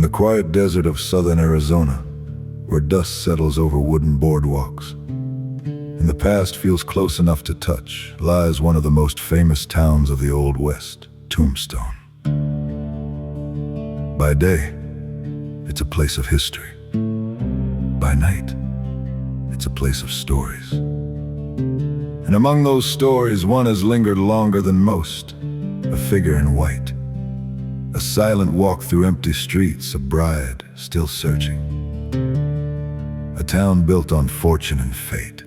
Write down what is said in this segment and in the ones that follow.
the quiet desert of southern Arizona, where dust settles over wooden boardwalks, and the past feels close enough to touch, lies one of the most famous towns of the Old West, Tombstone. By day, it's a place of history. By night, it's a place of stories. And among those stories, one has lingered longer than most, a figure in white. A silent walk through empty streets, a bride still searching. A town built on fortune and fate.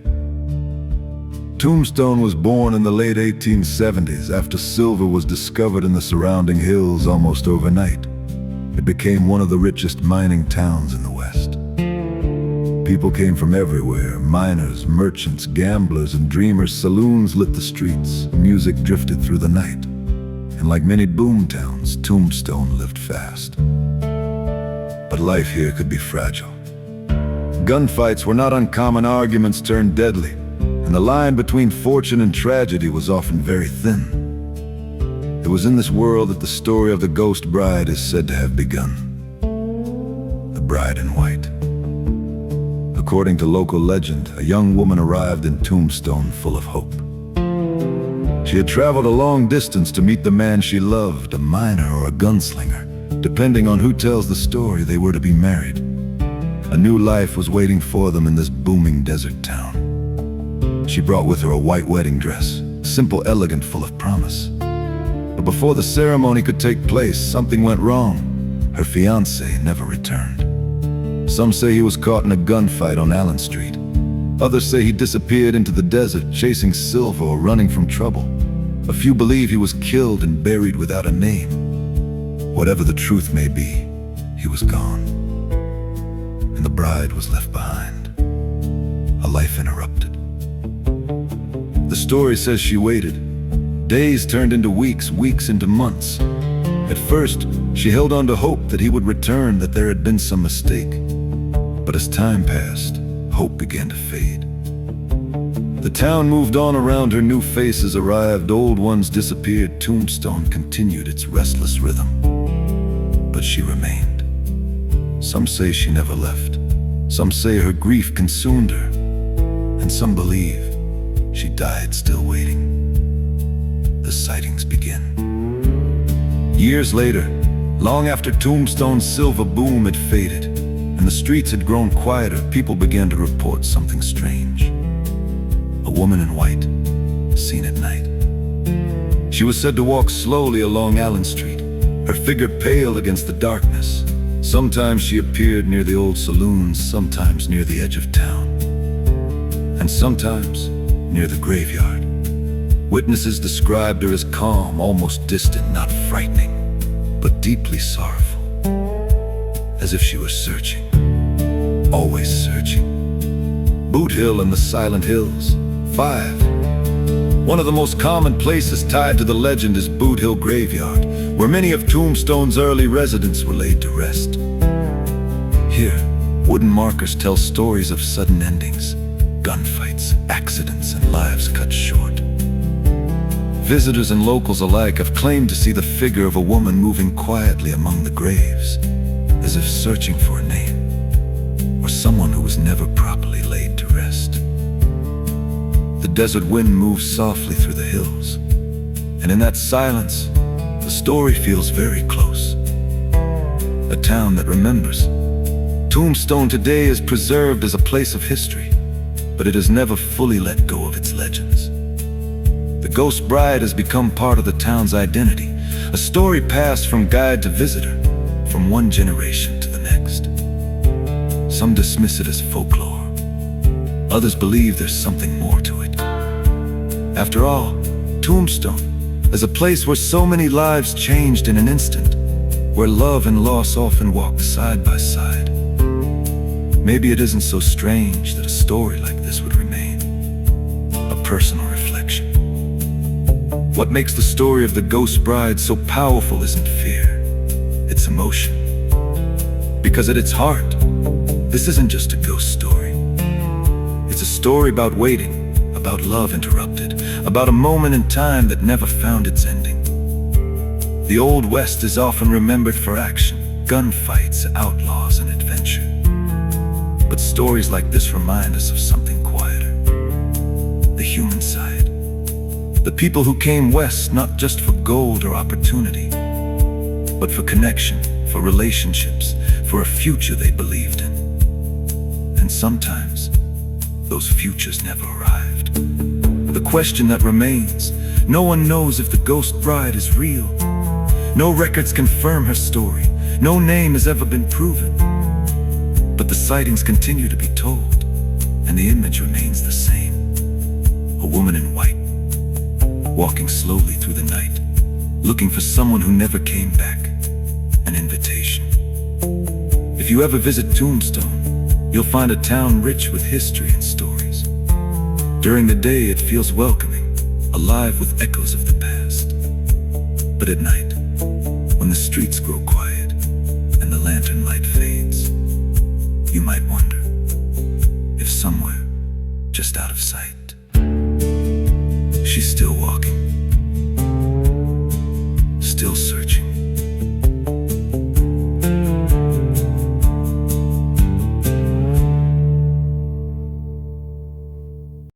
Tombstone was born in the late 1870s after silver was discovered in the surrounding hills almost overnight. It became one of the richest mining towns in the West. People came from everywhere, miners, merchants, gamblers, and dreamers. Saloons lit the streets, music drifted through the night. And like many boom towns, Tombstone lived fast. But life here could be fragile. Gunfights were not uncommon, arguments turned deadly, and the line between fortune and tragedy was often very thin. It was in this world that the story of the ghost bride is said to have begun. The bride in white. According to local legend, a young woman arrived in Tombstone full of hope. She had traveled a long distance to meet the man she loved, a miner or a gunslinger. Depending on who tells the story, they were to be married. A new life was waiting for them in this booming desert town. She brought with her a white wedding dress, simple, elegant, full of promise. But before the ceremony could take place, something went wrong. Her fiancé never returned. Some say he was caught in a gunfight on Allen Street. Others say he disappeared into the desert, chasing silver or running from trouble. A few believe he was killed and buried without a name. Whatever the truth may be, he was gone. And the bride was left behind, a life interrupted. The story says she waited. Days turned into weeks, weeks into months. At first, she held on to hope that he would return, that there had been some mistake. But as time passed, hope began to fade. The town moved on around her, new faces arrived, old ones disappeared. Tombstone continued its restless rhythm. But she remained. Some say she never left. Some say her grief consumed her. And some believe she died still waiting. The sightings begin. Years later, long after Tombstone's silver boom had faded, and the streets had grown quieter, people began to report something strange. A woman in white, seen at night. She was said to walk slowly along Allen Street, her figure pale against the darkness. Sometimes she appeared near the old saloons, sometimes near the edge of town, and sometimes near the graveyard. Witnesses described her as calm, almost distant, not frightening, but deeply sorrowful, as if she was searching, always searching. Boot Hill and the Silent Hills. 5. One of the most common places tied to the legend is Boot Hill Graveyard, where many of Tombstone's early residents were laid to rest. Here, wooden markers tell stories of sudden endings, gunfights, accidents, and lives cut short. Visitors and locals alike have claimed to see the figure of a woman moving quietly among the graves, as if searching for a name, or someone who was never properly laid to rest. The desert wind moves softly through the hills, and in that silence, the story feels very close. A town that remembers. Tombstone today is preserved as a place of history, but it has never fully let go of its legends. The ghost bride has become part of the town's identity, a story passed from guide to visitor, from one generation to the next. Some dismiss it as folklore. Others believe there's something more to it. After all, Tombstone is a place where so many lives changed in an instant, where love and loss often walked side by side. Maybe it isn't so strange that a story like this would remain, a personal reflection. What makes the story of the ghost bride so powerful isn't fear, it's emotion. Because at its heart, this isn't just a ghost story. It's a story about waiting, about love interrupted, about a moment in time that never found its ending. The Old West is often remembered for action, gunfights, outlaws, and adventure. But stories like this remind us of something quieter. The human side. The people who came west not just for gold or opportunity, but for connection, for relationships, for a future they believed in. And sometimes, those futures never arrived. The question that remains, no one knows if the ghost bride is real. No records confirm her story. No name has ever been proven. But the sightings continue to be told, and the image remains the same. A woman in white, walking slowly through the night, looking for someone who never came back. An invitation. If you ever visit Tombstone, you'll find a town rich with history and stories. During the day, it feels welcoming, alive with echoes of the past. But at night, when the streets grow quiet and the lantern light fades, you might wonder if somewhere, just out of sight, she's still walking.